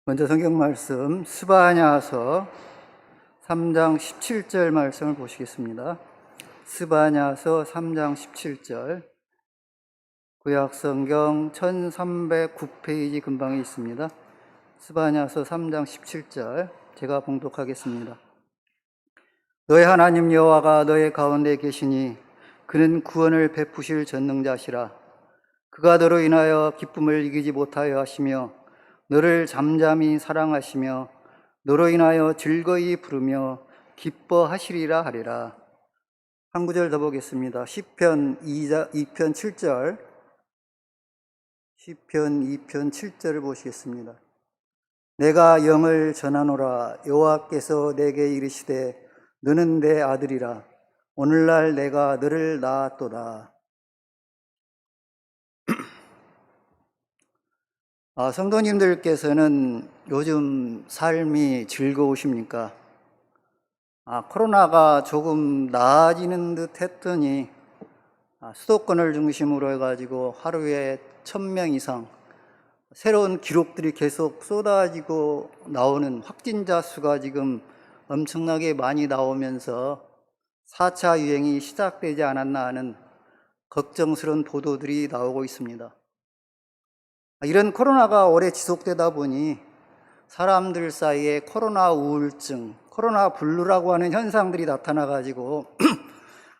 먼저 성경 말씀 스바냐서 3장 17절 말씀을 보시겠습니다. 스바냐서 3장 17절, 구약 성경 1309페이지 근방에 있습니다. 스바냐서 3장 17절 제가 봉독하겠습니다. 너의 하나님 여호와가 너의 가운데 계시니 그는 구원을 베푸실 전능자시라. 그가 너로 인하여 기쁨을 이기지 못하여 하시며 너를 잠잠히 사랑하시며 너로 인하여 즐거이 부르며 기뻐하시리라 하리라. 한 구절 더 보겠습니다. 시편 2편 7절, 시편 2편 7절을 보시겠습니다. 내가 영을 전하노라. 여호와께서 내게 이르시되 너는 내 아들이라. 오늘날 내가 너를 낳았도다. 성도님들께서는 요즘 삶이 즐거우십니까? 코로나가 조금 나아지는 듯 했더니 수도권을 중심으로 해가지고 하루에 1000명 이상 새로운 기록들이 계속 쏟아지고 나오는 확진자 수가 지금 엄청나게 많이 나오면서 4차 유행이 시작되지 않았나 하는 걱정스러운 보도들이 나오고 있습니다. 이런 코로나가 오래 지속되다 보니 사람들 사이에 코로나 우울증, 코로나 블루라고 하는 현상들이 나타나가지고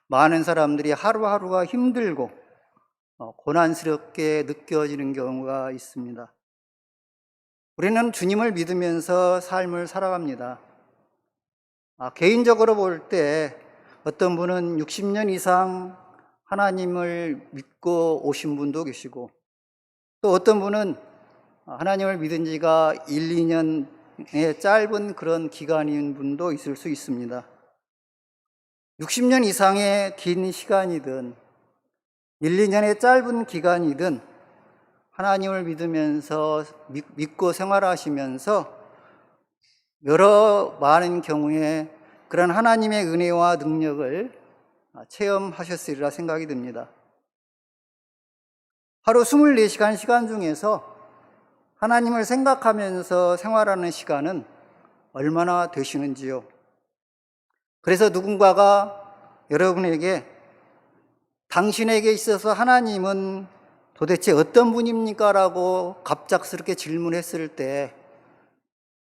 많은 사람들이 하루하루가 힘들고 고난스럽게 느껴지는 경우가 있습니다. 우리는 주님을 믿으면서 삶을 살아갑니다. 개인적으로 볼 때 어떤 분은 60년 이상 하나님을 믿고 오신 분도 계시고, 또 어떤 분은 하나님을 믿은 지가 1, 2년의 짧은 그런 기간인 분도 있을 수 있습니다. 60년 이상의 긴 시간이든 1, 2년의 짧은 기간이든 하나님을 믿으면서 믿고 생활하시면서 여러 많은 경우에 그런 하나님의 은혜와 능력을 체험하셨으리라 생각이 듭니다. 하루 24시간 시간 중에서 하나님을 생각하면서 생활하는 시간은 얼마나 되시는지요? 그래서 누군가가 여러분에게 당신에게 있어서 하나님은 도대체 어떤 분입니까? 라고 갑작스럽게 질문했을 때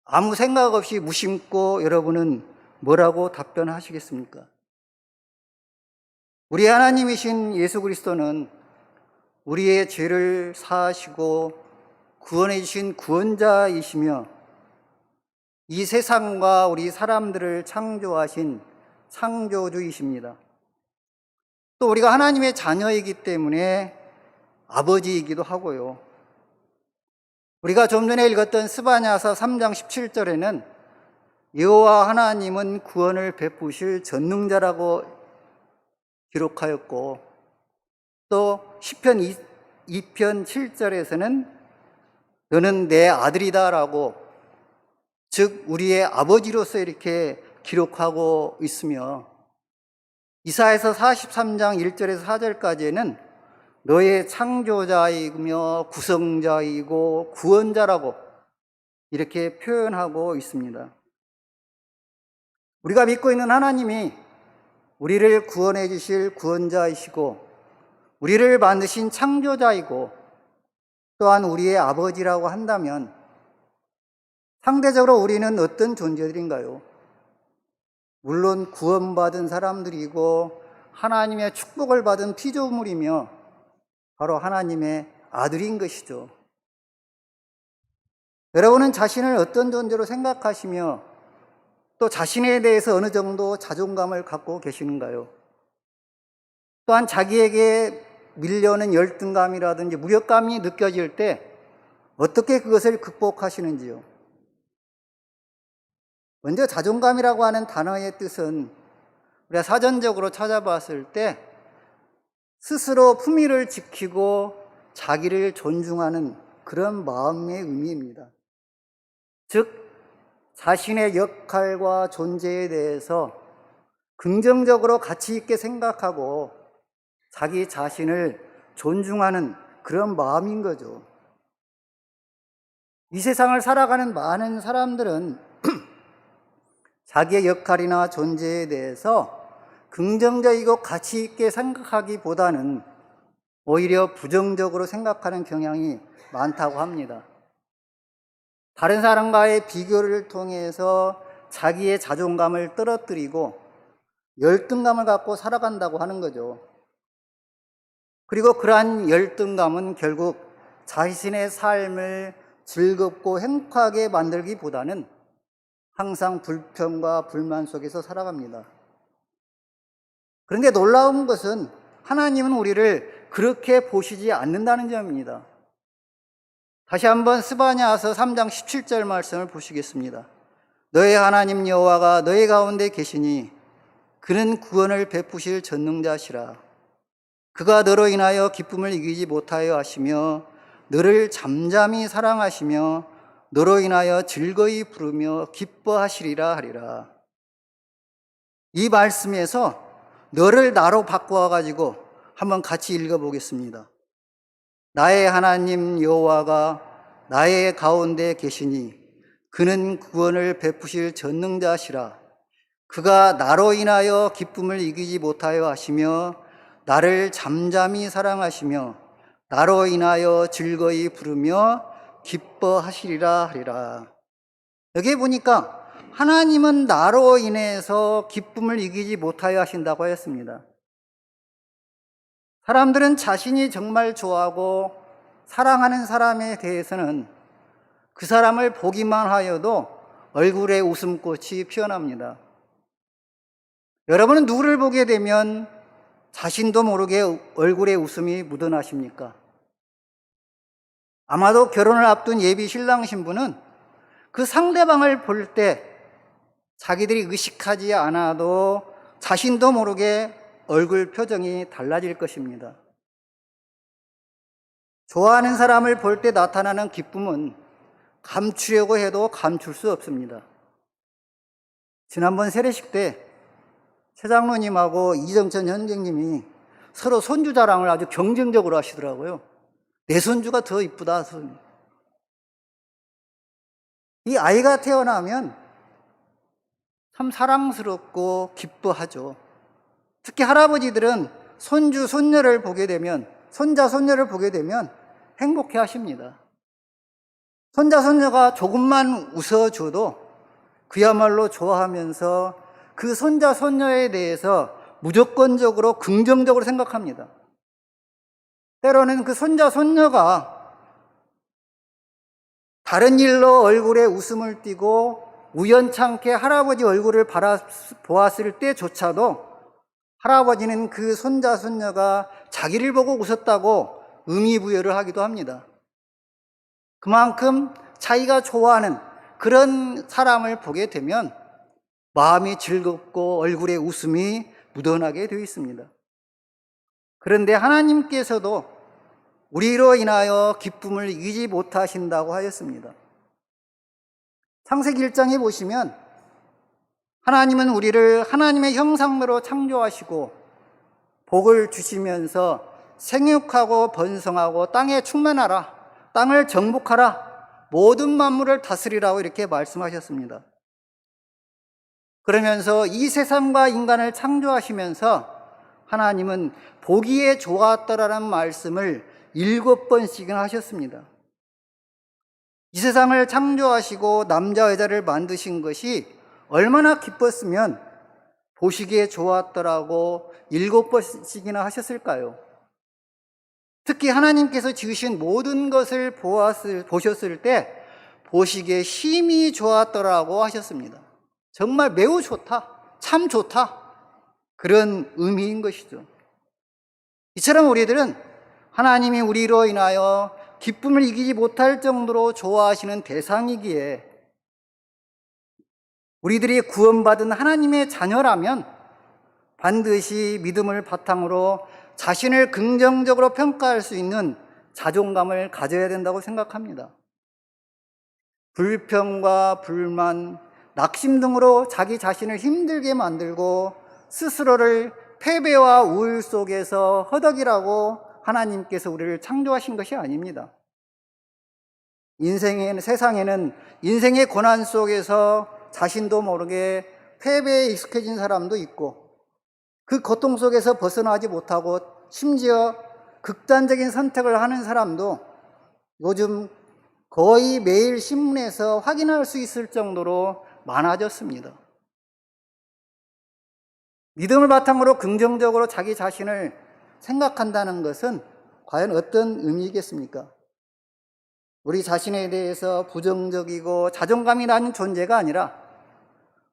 아무 생각 없이 무심코 여러분은 뭐라고 답변하시겠습니까? 우리 하나님이신 예수 그리스도는 우리의 죄를 사하시고 구원해 주신 구원자이시며 이 세상과 우리 사람들을 창조하신 창조주이십니다. 또 우리가 하나님의 자녀이기 때문에 아버지이기도 하고요. 우리가 좀 전에 읽었던 스바냐서 3장 17절에는 여호와 하나님은 구원을 베푸실 전능자라고 기록하였고, 또 시편 2편 7절에서는 너는 내 아들이다 라고, 즉 우리의 아버지로서 이렇게 기록하고 있으며, 이사야서 43장 1절에서 4절까지는 너의 창조자이며 구성자이고 구원자라고 이렇게 표현하고 있습니다. 우리가 믿고 있는 하나님이 우리를 구원해 주실 구원자이시고 우리를 만드신 창조자이고 또한 우리의 아버지라고 한다면 상대적으로 우리는 어떤 존재들인가요? 물론 구원받은 사람들이고 하나님의 축복을 받은 피조물이며 바로 하나님의 아들인 것이죠. 여러분은 자신을 어떤 존재로 생각하시며 또 자신에 대해서 어느 정도 자존감을 갖고 계시는가요? 또한 자기에게 밀려오는 열등감이라든지 무력감이 느껴질 때 어떻게 그것을 극복하시는지요? 먼저 자존감이라고 하는 단어의 뜻은 우리가 사전적으로 찾아봤을 때 스스로 품위를 지키고 자기를 존중하는 그런 마음의 의미입니다. 즉 자신의 역할과 존재에 대해서 긍정적으로 가치 있게 생각하고 자기 자신을 존중하는 그런 마음인 거죠. 이 세상을 살아가는 많은 사람들은 자기의 역할이나 존재에 대해서 긍정적이고 가치 있게 생각하기보다는 오히려 부정적으로 생각하는 경향이 많다고 합니다. 다른 사람과의 비교를 통해서 자기의 자존감을 떨어뜨리고 열등감을 갖고 살아간다고 하는 거죠. 그리고 그러한 열등감은 결국 자신의 삶을 즐겁고 행복하게 만들기보다는 항상 불평과 불만 속에서 살아갑니다. 그런데 놀라운 것은 하나님은 우리를 그렇게 보시지 않는다는 점입니다. 다시 한번 스바냐서 3장 17절 말씀을 보시겠습니다. 너의 하나님 여호와가 너희 가운데 계시니 그는 구원을 베푸실 전능자시라. 그가 너로 인하여 기쁨을 이기지 못하여 하시며 너를 잠잠히 사랑하시며 너로 인하여 즐거이 부르며 기뻐하시리라 하리라. 이 말씀에서 너를 나로 바꿔가지고 한번 같이 읽어보겠습니다. 나의 하나님 여호와가 나의 가운데 계시니 그는 구원을 베푸실 전능자시라. 그가 나로 인하여 기쁨을 이기지 못하여 하시며 나를 잠잠히 사랑하시며 나로 인하여 즐거이 부르며 기뻐하시리라 하리라. 여기 보니까 하나님은 나로 인해서 기쁨을 이기지 못하여 하신다고 했습니다. 사람들은 자신이 정말 좋아하고 사랑하는 사람에 대해서는 그 사람을 보기만 하여도 얼굴에 웃음꽃이 피어납니다. 여러분은 누구를 보게 되면 자신도 모르게 얼굴에 웃음이 묻어나십니까? 아마도 결혼을 앞둔 예비 신랑 신부는 그 상대방을 볼 때 자기들이 의식하지 않아도 자신도 모르게 얼굴 표정이 달라질 것입니다. 좋아하는 사람을 볼 때 나타나는 기쁨은 감추려고 해도 감출 수 없습니다. 지난번 세례식 때 최 장로님하고 이정천 현장님이 서로 손주 자랑을 아주 경쟁적으로 하시더라고요. 내 손주가 더 이쁘다. 이 아이가 태어나면 참 사랑스럽고 기뻐하죠. 특히 할아버지들은 손주, 손녀를 보게 되면, 손자, 손녀를 보게 되면 행복해 하십니다. 손자, 손녀가 조금만 웃어줘도 그야말로 좋아하면서 그 손자, 손녀에 대해서 무조건적으로 긍정적으로 생각합니다. 때로는 그 손자, 손녀가 다른 일로 얼굴에 웃음을 띠고 우연찮게 할아버지 얼굴을 보았을 때조차도 할아버지는 그 손자, 손녀가 자기를 보고 웃었다고 의미부여를 하기도 합니다. 그만큼 자기가 좋아하는 그런 사람을 보게 되면 마음이 즐겁고 얼굴에 웃음이 묻어나게 되어 있습니다. 그런데 하나님께서도 우리로 인하여 기쁨을 이기지 못하신다고 하였습니다. 창세기 1장에 보시면 하나님은 우리를 하나님의 형상대로 창조하시고 복을 주시면서 생육하고 번성하고 땅에 충만하라, 땅을 정복하라, 모든 만물을 다스리라고 이렇게 말씀하셨습니다. 그러면서 이 세상과 인간을 창조하시면서 하나님은 보기에 좋았더라는 말씀을 7번씩이나 하셨습니다. 이 세상을 창조하시고 남자 여자를 만드신 것이 얼마나 기뻤으면 보시기에 좋았더라고 7번씩이나 하셨을까요? 특히 하나님께서 지으신 모든 것을 보셨을 때 보시기에 심히 좋았더라고 하셨습니다. 정말 매우 좋다, 참 좋다, 그런 의미인 것이죠. 이처럼 우리들은 하나님이 우리로 인하여 기쁨을 이기지 못할 정도로 좋아하시는 대상이기에 우리들이 구원받은 하나님의 자녀라면 반드시 믿음을 바탕으로 자신을 긍정적으로 평가할 수 있는 자존감을 가져야 된다고 생각합니다. 불평과 불만, 낙심 등으로 자기 자신을 힘들게 만들고 스스로를 패배와 우울 속에서 허덕이라고 하나님께서 우리를 창조하신 것이 아닙니다. 세상에는 인생의 고난 속에서 자신도 모르게 패배에 익숙해진 사람도 있고, 그 고통 속에서 벗어나지 못하고 심지어 극단적인 선택을 하는 사람도 요즘 거의 매일 신문에서 확인할 수 있을 정도로 많아졌습니다. 믿음을 바탕으로 긍정적으로 자기 자신을 생각한다는 것은 과연 어떤 의미이겠습니까? 우리 자신에 대해서 부정적이고 자존감이 낮은 존재가 아니라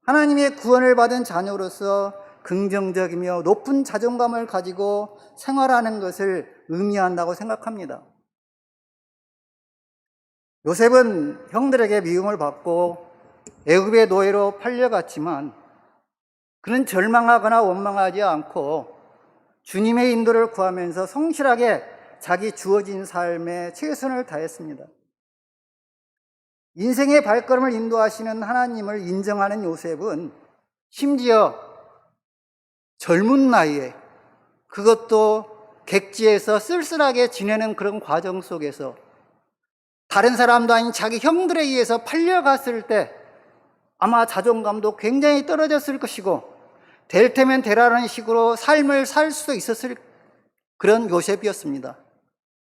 하나님의 구원을 받은 자녀로서 긍정적이며 높은 자존감을 가지고 생활하는 것을 의미한다고 생각합니다. 요셉은 형들에게 미움을 받고 애굽의 노예로 팔려갔지만 그는 절망하거나 원망하지 않고 주님의 인도를 구하면서 성실하게 자기 주어진 삶에 최선을 다했습니다. 인생의 발걸음을 인도하시는 하나님을 인정하는 요셉은 심지어 젊은 나이에, 그것도 객지에서 쓸쓸하게 지내는 그런 과정 속에서 다른 사람도 아닌 자기 형들에 의해서 팔려갔을 때 아마 자존감도 굉장히 떨어졌을 것이고, 될 테면 되라는 식으로 삶을 살 수도 있었을 그런 요셉이었습니다.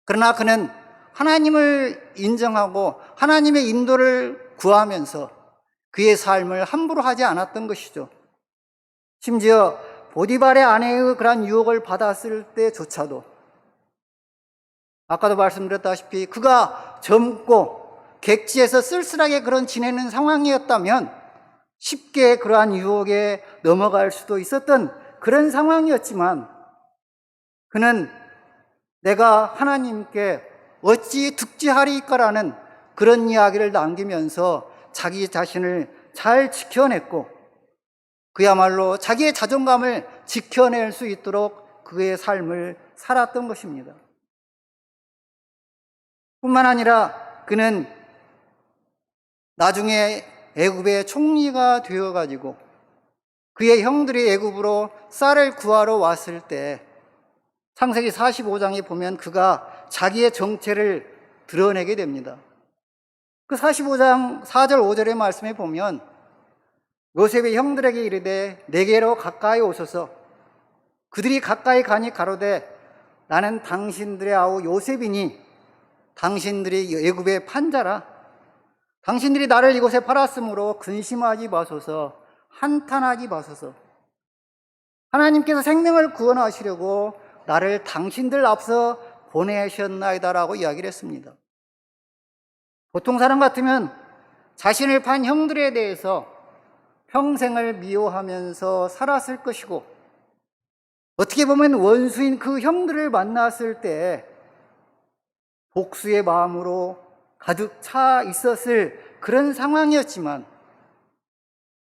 그러나 그는 하나님을 인정하고 하나님의 인도를 구하면서 그의 삶을 함부로 하지 않았던 것이죠. 심지어 보디발의 아내의 그러한 유혹을 받았을 때조차도 아까도 말씀드렸다시피 그가 젊고 객지에서 쓸쓸하게 그런 지내는 상황이었다면 쉽게 그러한 유혹에 넘어갈 수도 있었던 그런 상황이었지만, 그는 내가 하나님께 어찌 득지하리까라는 그런 이야기를 남기면서 자기 자신을 잘 지켜냈고, 그야말로 자기의 자존감을 지켜낼 수 있도록 그의 삶을 살았던 것입니다. 뿐만 아니라 그는 나중에 애굽의 총리가 되어가지고 그의 형들이 애굽으로 쌀을 구하러 왔을 때 창세기 45장에 보면 그가 자기의 정체를 드러내게 됩니다. 그 45장 4절 5절의 말씀에 보면 요셉의 형들에게 이르되 내게로 가까이 오소서. 그들이 가까이 가니 가로되 나는 당신들의 아우 요셉이니 당신들이 애굽의 판자라. 당신들이 나를 이곳에 팔았으므로 근심하지 마소서, 한탄하지 마소서. 하나님께서 생명을 구원하시려고 나를 당신들 앞서 보내셨나이다라고 이야기를 했습니다. 보통 사람 같으면 자신을 판 형들에 대해서 평생을 미워하면서 살았을 것이고, 어떻게 보면 원수인 그 형들을 만났을 때 복수의 마음으로 가득 차 있었을 그런 상황이었지만,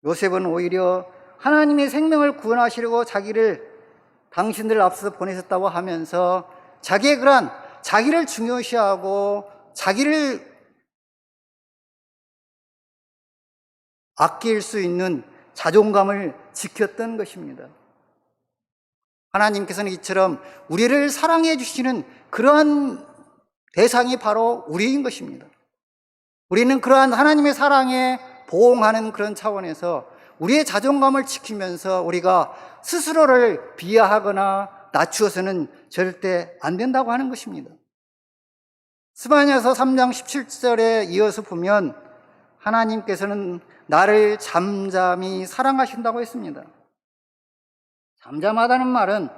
요셉은 오히려 하나님의 생명을 구원하시려고 자기를 당신들 앞서 보내셨다고 하면서 자기의 그런 자기를 중요시하고 자기를 아낄 수 있는 자존감을 지켰던 것입니다. 하나님께서는 이처럼 우리를 사랑해 주시는 그러한 대상이 바로 우리인 것입니다. 우리는 그러한 하나님의 사랑에 보응하는 그런 차원에서 우리의 자존감을 지키면서 우리가 스스로를 비하하거나 낮추어서는 절대 안 된다고 하는 것입니다. 스바냐서 3장 17절에 이어서 보면 하나님께서는 나를 잠잠히 사랑하신다고 했습니다. 잠잠하다는 말은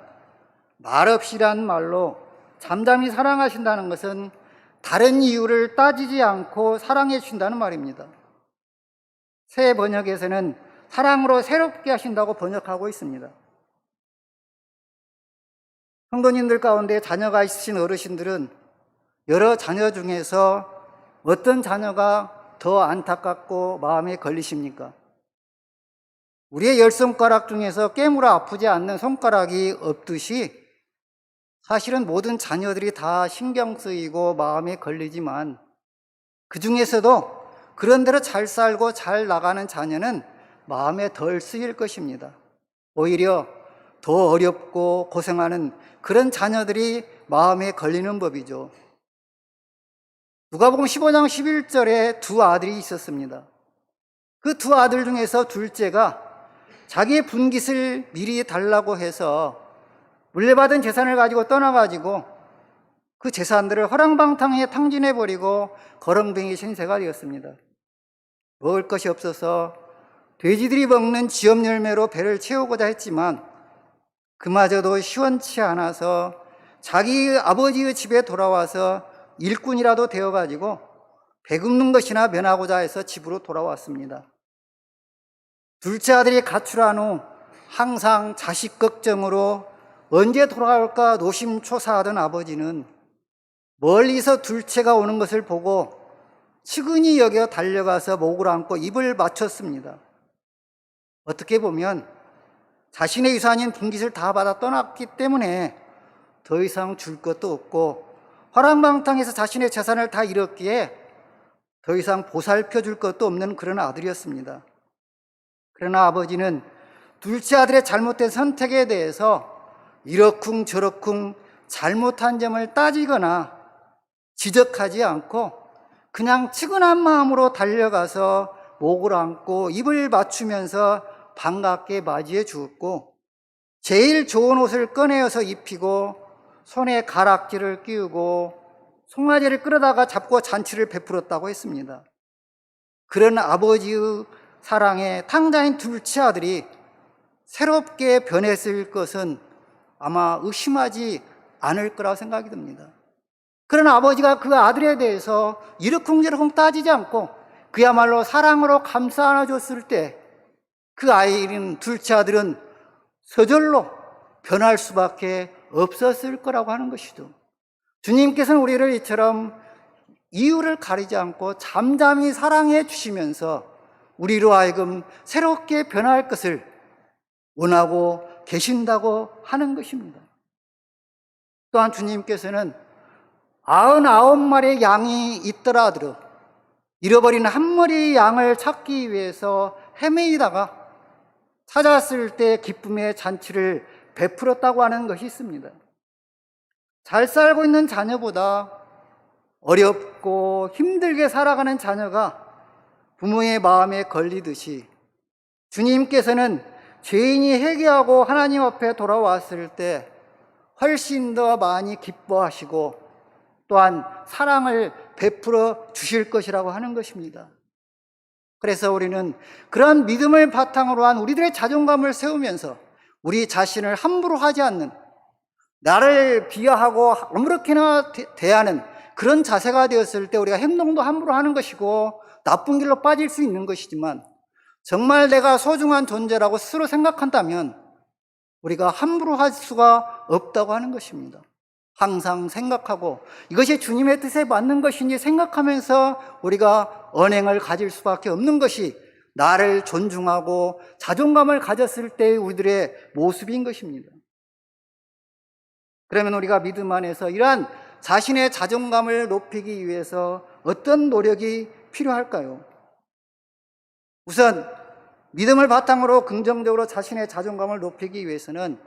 말없이란 말로 잠잠히 사랑하신다는 것은 다른 이유를 따지지 않고 사랑해 주신다는 말입니다. 새 번역에서는 사랑으로 새롭게 하신다고 번역하고 있습니다. 성도님들 가운데 자녀가 있으신 어르신들은 여러 자녀 중에서 어떤 자녀가 더 안타깝고 마음에 걸리십니까? 우리의 10손가락 중에서 깨물어 아프지 않는 손가락이 없듯이 사실은 모든 자녀들이 다 신경 쓰이고 마음에 걸리지만 그 중에서도 그런대로 잘 살고 잘 나가는 자녀는 마음에 덜 쓰일 것입니다. 오히려 더 어렵고 고생하는 그런 자녀들이 마음에 걸리는 법이죠. 누가복음 15장 11절에 두 아들이 있었습니다. 그 두 아들 중에서 둘째가 자기의 분깃을 미리 달라고 해서 물려받은 재산을 가지고 떠나가지고 그 재산들을 허랑방탕에 탕진해버리고 거렁뱅이 신세가 되었습니다. 먹을 것이 없어서 돼지들이 먹는 지엽 열매로 배를 채우고자 했지만 그마저도 시원치 않아서 자기 아버지의 집에 돌아와서 일꾼이라도 되어가지고 배 굽는 것이나 면하고자 해서 집으로 돌아왔습니다. 둘째 아들이 가출한 후 항상 자식 걱정으로 언제 돌아올까 노심초사하던 아버지는 멀리서 둘째가 오는 것을 보고 측은히 여겨 달려가서 목을 안고 입을 맞췄습니다. 어떻게 보면 자신의 유산인 분깃을 다 받아 떠났기 때문에 더 이상 줄 것도 없고 허랑방탕에서 자신의 재산을 다 잃었기에 더 이상 보살펴 줄 것도 없는 그런 아들이었습니다. 그러나 아버지는 둘째 아들의 잘못된 선택에 대해서 이러쿵저러쿵 잘못한 점을 따지거나 지적하지 않고 그냥 측은한 마음으로 달려가서 목을 안고 입을 맞추면서 반갑게 맞이해 주었고 제일 좋은 옷을 꺼내어서 입히고 손에 가락지를 끼우고 송아지를 끌어다가 잡고 잔치를 베풀었다고 했습니다. 그런 아버지의 사랑에 탕자인 둘째 아들이 새롭게 변했을 것은 아마 의심하지 않을 거라고 생각이 듭니다. 그러나 아버지가 그 아들에 대해서 이러쿵저러쿵 따지지 않고 그야말로 사랑으로 감싸 안아줬을 때 그 아이는 둘째 아들은 서절로 변할 수밖에 없었을 거라고 하는 것이죠. 주님께서는 우리를 이처럼 이유를 가리지 않고 잠잠히 사랑해 주시면서 우리로 하여금 새롭게 변할 것을 원하고 계신다고 하는 것입니다. 또한 주님께서는 99마리의 양이 있더라도 잃어버린 한 마리의 양을 찾기 위해서 헤매이다가 찾았을 때 기쁨의 잔치를 베풀었다고 하는 것이 있습니다. 잘 살고 있는 자녀보다 어렵고 힘들게 살아가는 자녀가 부모의 마음에 걸리듯이 주님께서는 죄인이 회개하고 하나님 앞에 돌아왔을 때 훨씬 더 많이 기뻐하시고 또한 사랑을 베풀어 주실 것이라고 하는 것입니다. 그래서 우리는 그런 믿음을 바탕으로 한 우리들의 자존감을 세우면서 우리 자신을 함부로 하지 않는, 나를 비하하고 아무렇게나 대하는 그런 자세가 되었을 때 우리가 행동도 함부로 하는 것이고 나쁜 길로 빠질 수 있는 것이지만 정말 내가 소중한 존재라고 스스로 생각한다면 우리가 함부로 할 수가 없다고 하는 것입니다. 항상 생각하고 이것이 주님의 뜻에 맞는 것인지 생각하면서 우리가 언행을 가질 수밖에 없는 것이 나를 존중하고 자존감을 가졌을 때의 우리들의 모습인 것입니다. 그러면 우리가 믿음 안에서 이러한 자신의 자존감을 높이기 위해서 어떤 노력이 필요할까요? 우선 믿음을 바탕으로 긍정적으로 자신의 자존감을 높이기 위해서는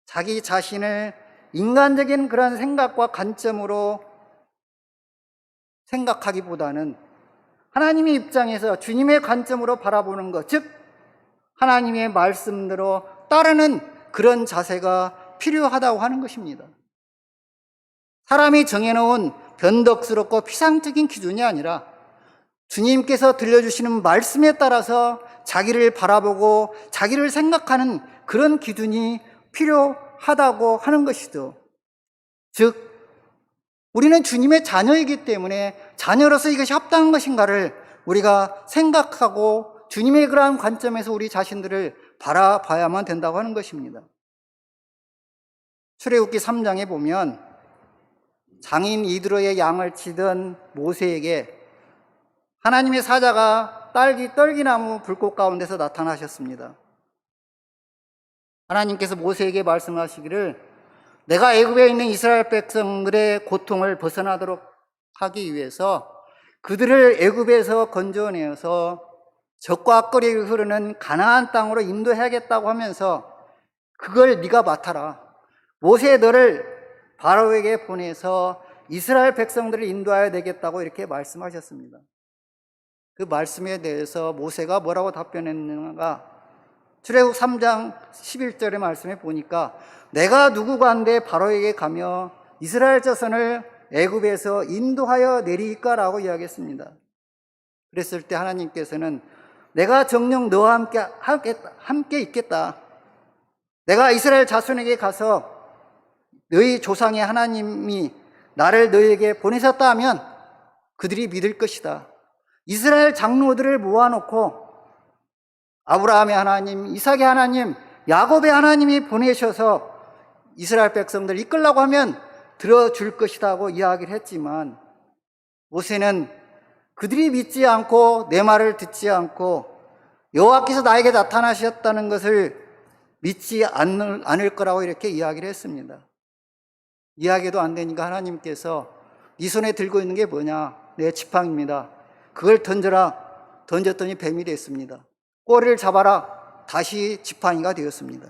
자기 자신을 인간적인 그런 생각과 관점으로 생각하기보다는 하나님의 입장에서 주님의 관점으로 바라보는 것, 즉 하나님의 말씀대로 따르는 그런 자세가 필요하다고 하는 것입니다. 사람이 정해놓은 변덕스럽고 피상적인 기준이 아니라 주님께서 들려주시는 말씀에 따라서 자기를 바라보고 자기를 생각하는 그런 기준이 필요하다고 하는 것이죠. 즉 우리는 주님의 자녀이기 때문에 자녀로서 이것이 합당한 것인가를 우리가 생각하고 주님의 그러한 관점에서 우리 자신들을 바라봐야만 된다고 하는 것입니다. 출애굽기 3장에 보면 장인 이드로의 양을 치던 모세에게 하나님의 사자가 떨기나무 불꽃 가운데서 나타나셨습니다. 하나님께서 모세에게 말씀하시기를 내가 애굽에 있는 이스라엘 백성들의 고통을 벗어나도록 하기 위해서 그들을 애굽에서 건져내어서 젖과 꿀이 흐르는 가나안 땅으로 인도해야겠다고 하면서 그걸 네가 맡아라. 모세 너를 바로에게 보내서 이스라엘 백성들을 인도해야 되겠다고 이렇게 말씀하셨습니다. 그 말씀에 대해서 모세가 뭐라고 답변했는가? 출애굽 3장 11절의 말씀에 보니까 내가 누구가 한데 바로에게 가며 이스라엘 자손을 애굽에서 인도하여 내리까라고 이야기했습니다. 그랬을 때 하나님께서는 내가 정녕 너와 함께 있겠다. 내가 이스라엘 자손에게 가서 너희 조상의 하나님이 나를 너희에게 보내셨다 하면 그들이 믿을 것이다. 이스라엘 장로들을 모아놓고 아브라함의 하나님, 이삭의 하나님, 야곱의 하나님이 보내셔서 이스라엘 백성들 이끌라고 하면 들어줄 것이다 하고 이야기를 했지만 모세는 그들이 믿지 않고 내 말을 듣지 않고 여호와께서 나에게 나타나셨다는 것을 믿지 않을 거라고 이렇게 이야기를 했습니다. 이야기도 안 되니까 하나님께서 네 손에 들고 있는 게 뭐냐? 내 지팡이입니다. 그걸 던져라. 던졌더니 뱀이 됐습니다. 꼬리를 잡아라. 다시 지팡이가 되었습니다.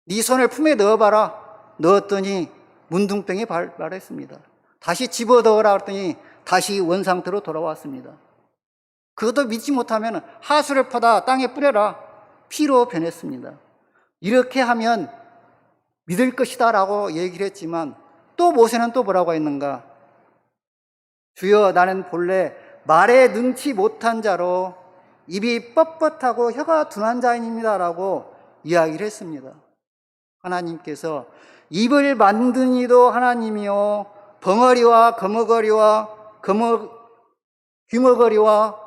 네 손을 품에 넣어봐라. 넣었더니 문둥병이 발발했습니다. 다시 집어넣어라 했더니 다시 원상태로 돌아왔습니다. 그것도 믿지 못하면 하수를 퍼다 땅에 뿌려라. 피로 변했습니다. 이렇게 하면 믿을 것이다 라고 얘기를 했지만 또 모세는 또 뭐라고 했는가? 주여 나는 본래 말에 능치 못한 자로 입이 뻣뻣하고 혀가 둔한 자입니다 라고 이야기를 했습니다. 하나님께서 입을 만든 이도 하나님이요 벙어리와 귀머거리와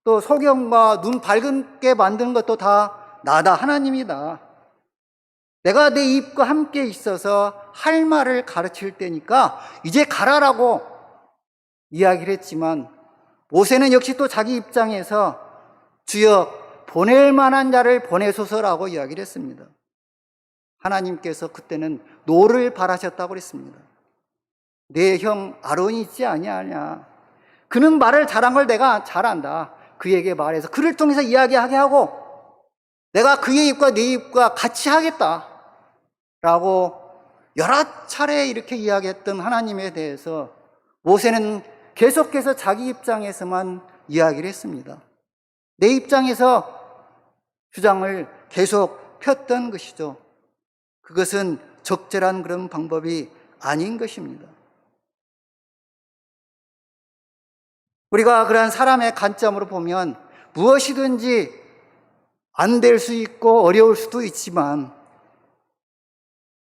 또 소경과 눈 밝게 만든 것도 다 나다 하나님이다. 내가 내 입과 함께 있어서 할 말을 가르칠 때니까 이제 가라라고 이야기를 했지만 모세는 역시 또 자기 입장에서 주여 보낼 만한 자를 보내소서라고 이야기를 했습니다. 하나님께서 그때는 노를 바라셨다고 그랬습니다. 내 형 아론이 있지 아니하냐. 그는 말을 잘한 걸 내가 잘 안다. 그에게 말해서 그를 통해서 이야기하게 하고 내가 그의 입과 내 입과 같이 하겠다 라고 여러 차례 이렇게 이야기했던 하나님에 대해서 모세는 계속해서 자기 입장에서만 이야기를 했습니다. 내 입장에서 주장을 계속 폈던 것이죠. 그것은 적절한 그런 방법이 아닌 것입니다. 우리가 그러한 사람의 관점으로 보면 무엇이든지 안 될 수 있고 어려울 수도 있지만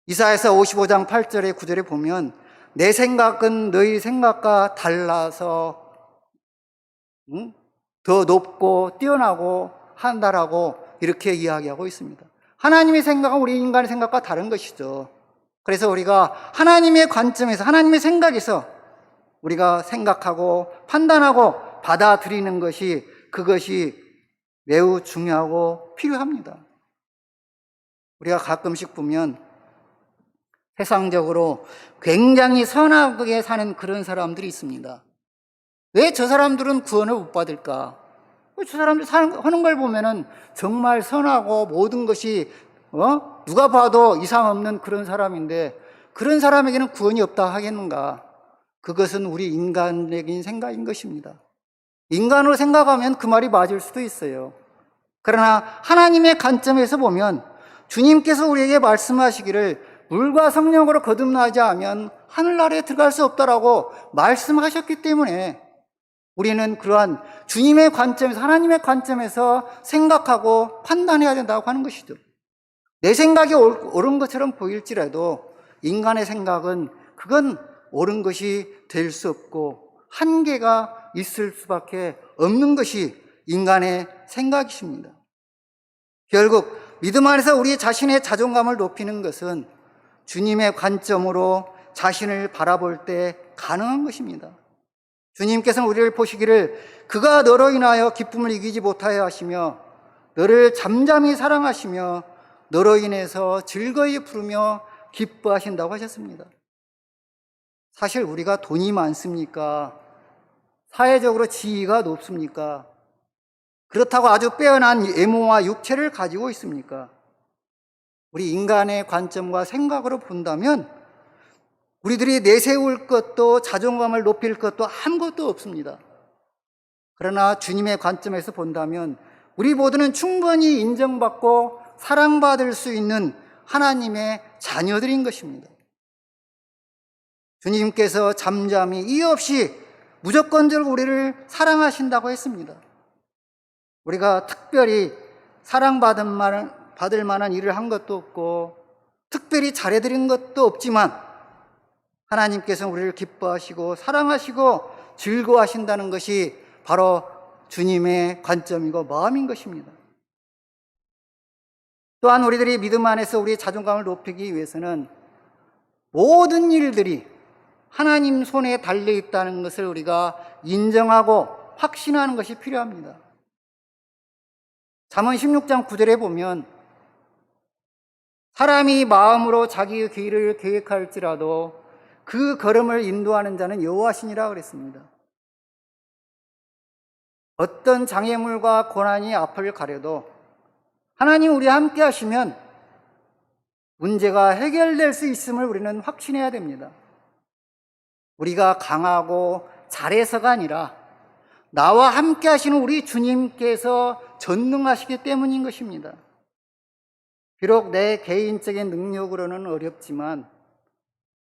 이사야서 55장 8절의 9절에 보면 내 생각은 너희 생각과 달라서 더 높고 뛰어나고 한다라고 이렇게 이야기하고 있습니다. 하나님의 생각은 우리 인간의 생각과 다른 것이죠. 그래서 우리가 하나님의 관점에서 하나님의 생각에서 우리가 생각하고 판단하고 받아들이는 것이 그것이 매우 중요하고 필요합니다. 우리가 가끔씩 보면 세상적으로 굉장히 선하게 사는 그런 사람들이 있습니다. 왜 저 사람들은 구원을 못 받을까? 저 사람들 하는 걸 보면은 정말 선하고 모든 것이 누가 봐도 이상 없는 그런 사람인데 그런 사람에게는 구원이 없다 하겠는가? 그것은 우리 인간적인 생각인 것입니다. 인간으로 생각하면 그 말이 맞을 수도 있어요. 그러나 하나님의 관점에서 보면 주님께서 우리에게 말씀하시기를 물과 성령으로 거듭나지 않으면 하늘나라에 들어갈 수 없다라고 말씀하셨기 때문에 우리는 그러한 주님의 관점에서 하나님의 관점에서 생각하고 판단해야 된다고 하는 것이죠. 내 생각이 옳은 것처럼 보일지라도 인간의 생각은 그건 옳은 것이 될 수 없고 한계가 있을 수밖에 없는 것이 인간의 생각이십니다. 결국 믿음 안에서 우리 자신의 자존감을 높이는 것은 주님의 관점으로 자신을 바라볼 때 가능한 것입니다. 주님께서는 우리를 보시기를 그가 너로 인하여 기쁨을 이기지 못하여 하시며 너를 잠잠히 사랑하시며 너로 인해서 즐거이 부르며 기뻐하신다고 하셨습니다. 사실 우리가 돈이 많습니까? 사회적으로 지위가 높습니까? 그렇다고 아주 빼어난 외모와 육체를 가지고 있습니까? 우리 인간의 관점과 생각으로 본다면 우리들이 내세울 것도 자존감을 높일 것도 아무것도 없습니다. 그러나 주님의 관점에서 본다면 우리 모두는 충분히 인정받고 사랑받을 수 있는 하나님의 자녀들인 것입니다. 주님께서 잠잠히 이유 없이 무조건적으로 우리를 사랑하신다고 했습니다. 우리가 특별히 사랑받을 만한 일을 한 것도 없고 특별히 잘해드린 것도 없지만 하나님께서 우리를 기뻐하시고 사랑하시고 즐거워하신다는 것이 바로 주님의 관점이고 마음인 것입니다. 또한 우리들이 믿음 안에서 우리의 자존감을 높이기 위해서는 모든 일들이 하나님 손에 달려 있다는 것을 우리가 인정하고 확신하는 것이 필요합니다. 잠언 16장 9절에 보면 사람이 마음으로 자기의 길을 계획할지라도 그 걸음을 인도하는 자는 여호와시니라 그랬습니다. 어떤 장애물과 고난이 앞을 가려도 하나님 우리와 함께 하시면 문제가 해결될 수 있음을 우리는 확신해야 됩니다. 우리가 강하고 잘해서가 아니라 나와 함께 하시는 우리 주님께서 전능하시기 때문인 것입니다. 비록 내 개인적인 능력으로는 어렵지만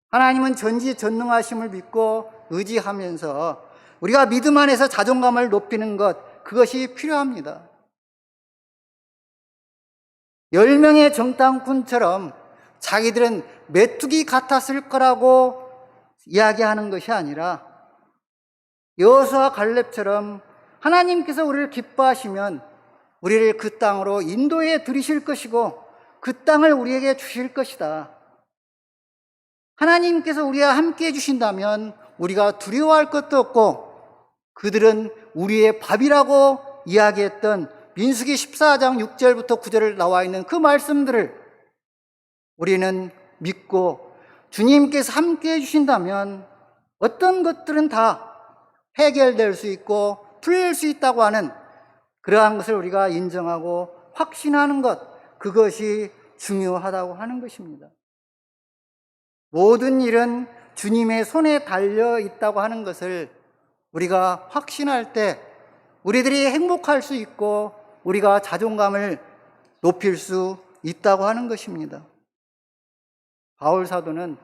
하나님은 전지전능하심을 믿고 의지하면서 우리가 믿음 안에서 자존감을 높이는 것, 그것이 필요합니다. 10명의 정탐꾼처럼 자기들은 메뚜기 같았을 거라고 이야기하는 것이 아니라 여호수아 갈렙처럼 하나님께서 우리를 기뻐하시면 우리를 그 땅으로 인도해 들이실 것이고 그 땅을 우리에게 주실 것이다. 하나님께서 우리와 함께 해주신다면 우리가 두려워할 것도 없고 그들은 우리의 밥이라고 이야기했던 민수기 14장 6절부터 9절을 나와 있는 그 말씀들을 우리는 믿고 주님께서 함께 해주신다면 어떤 것들은 다 해결될 수 있고 풀릴 수 있다고 하는 그러한 것을 우리가 인정하고 확신하는 것, 그것이 중요하다고 하는 것입니다. 모든 일은 주님의 손에 달려 있다고 하는 것을 우리가 확신할 때 우리들이 행복할 수 있고 우리가 자존감을 높일 수 있다고 하는 것입니다. 바울 사도는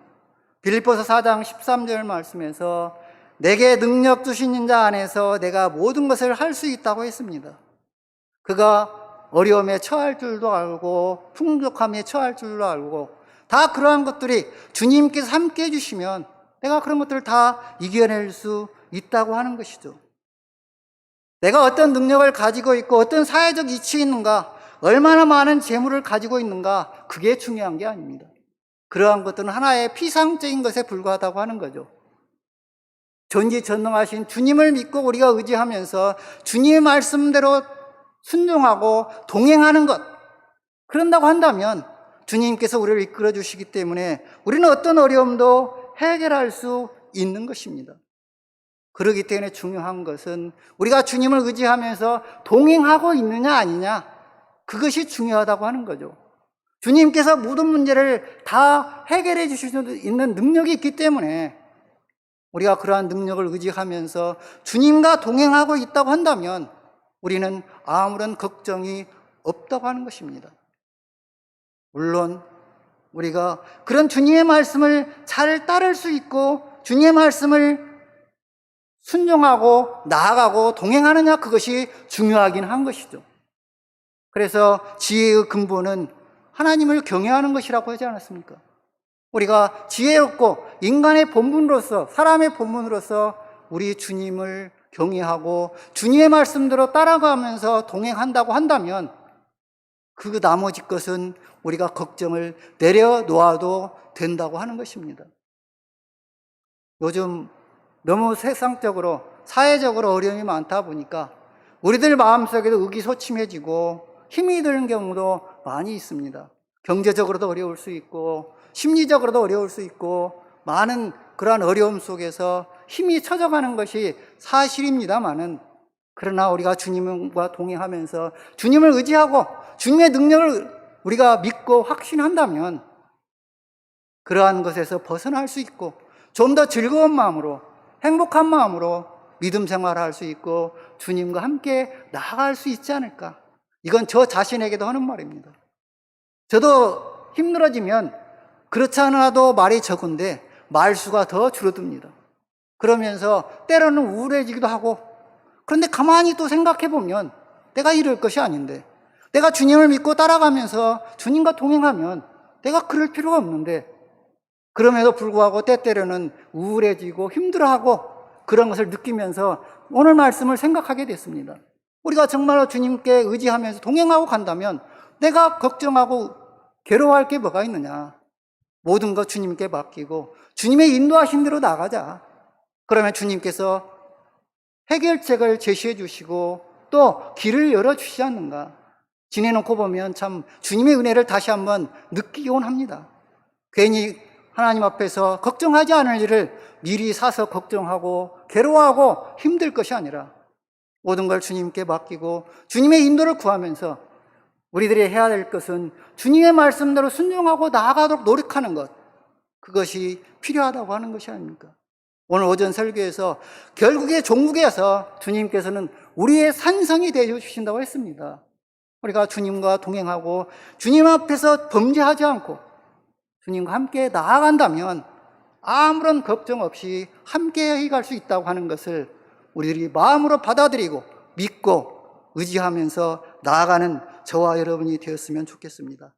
빌립보서 4장 13절 말씀에서 내게 능력 주신 자 안에서 내가 모든 것을 할 수 있다고 했습니다. 그가 어려움에 처할 줄도 알고 풍족함에 처할 줄도 알고 다 그러한 것들이 주님께서 함께 해주시면 내가 그런 것들을 다 이겨낼 수 있다고 하는 것이죠. 내가 어떤 능력을 가지고 있고 어떤 사회적 이치에 있는가, 얼마나 많은 재물을 가지고 있는가, 그게 중요한 게 아닙니다. 그러한 것들은 하나의 피상적인 것에 불과하다고 하는 거죠. 전지전능하신 주님을 믿고 우리가 의지하면서 주님의 말씀대로 순종하고 동행하는 것, 그런다고 한다면 주님께서 우리를 이끌어 주시기 때문에 우리는 어떤 어려움도 해결할 수 있는 것입니다. 그렇기 때문에 중요한 것은 우리가 주님을 의지하면서 동행하고 있느냐 아니냐, 그것이 중요하다고 하는 거죠. 주님께서 모든 문제를 다 해결해 주실 수 있는 능력이 있기 때문에 우리가 그러한 능력을 의지하면서 주님과 동행하고 있다고 한다면 우리는 아무런 걱정이 없다고 하는 것입니다. 물론 우리가 그런 주님의 말씀을 잘 따를 수 있고 주님의 말씀을 순종하고 나아가고 동행하느냐, 그것이 중요하긴 한 것이죠. 그래서 지혜의 근본은 하나님을 경외하는 것이라고 하지 않았습니까? 우리가 지혜롭고 인간의 본분으로서, 사람의 본분으로서 우리 주님을 경외하고 주님의 말씀대로 따라가면서 동행한다고 한다면 그 나머지 것은 우리가 걱정을 내려놓아도 된다고 하는 것입니다. 요즘 너무 세상적으로, 사회적으로 어려움이 많다 보니까 우리들 마음속에도 의기소침해지고 힘이 드는 경우도 많이 있습니다. 경제적으로도 어려울 수 있고 심리적으로도 어려울 수 있고 많은 그러한 어려움 속에서 힘이 처져가는 것이 사실입니다만은, 그러나 우리가 주님과 동행하면서 주님을 의지하고 주님의 능력을 우리가 믿고 확신한다면 그러한 것에서 벗어날 수 있고 좀 더 즐거운 마음으로, 행복한 마음으로 믿음 생활을 할 수 있고 주님과 함께 나아갈 수 있지 않을까. 이건 저 자신에게도 하는 말입니다. 저도 힘들어지면 그렇지 않아도 말이 적은데 말수가 더 줄어듭니다. 그러면서 때로는 우울해지기도 하고, 그런데 가만히 또 생각해 보면 내가 이럴 것이 아닌데, 내가 주님을 믿고 따라가면서 주님과 동행하면 내가 그럴 필요가 없는데, 그럼에도 불구하고 때때로는 우울해지고 힘들어하고 그런 것을 느끼면서 오늘 말씀을 생각하게 됐습니다. 우리가 정말로 주님께 의지하면서 동행하고 간다면 내가 걱정하고 괴로워할 게 뭐가 있느냐. 모든 것 주님께 맡기고 주님의 인도하신 대로 나가자. 그러면 주님께서 해결책을 제시해 주시고 또 길을 열어주시지 않는가. 지내놓고 보면 참 주님의 은혜를 다시 한번 느끼곤 합니다. 괜히 하나님 앞에서 걱정하지 않을 일을 미리 사서 걱정하고 괴로워하고 힘들 것이 아니라 모든 걸 주님께 맡기고 주님의 인도를 구하면서 우리들이 해야 될 것은 주님의 말씀대로 순종하고 나아가도록 노력하는 것, 그것이 필요하다고 하는 것이 아닙니까? 오늘 오전 설교에서 결국에 종국에서 주님께서는 우리의 산성이 되어 주신다고 했습니다. 우리가 주님과 동행하고 주님 앞에서 범죄하지 않고 주님과 함께 나아간다면 아무런 걱정 없이 함께 갈 수 있다고 하는 것을 우리들이 마음으로 받아들이고 믿고 의지하면서 나아가는 저와 여러분이 되었으면 좋겠습니다.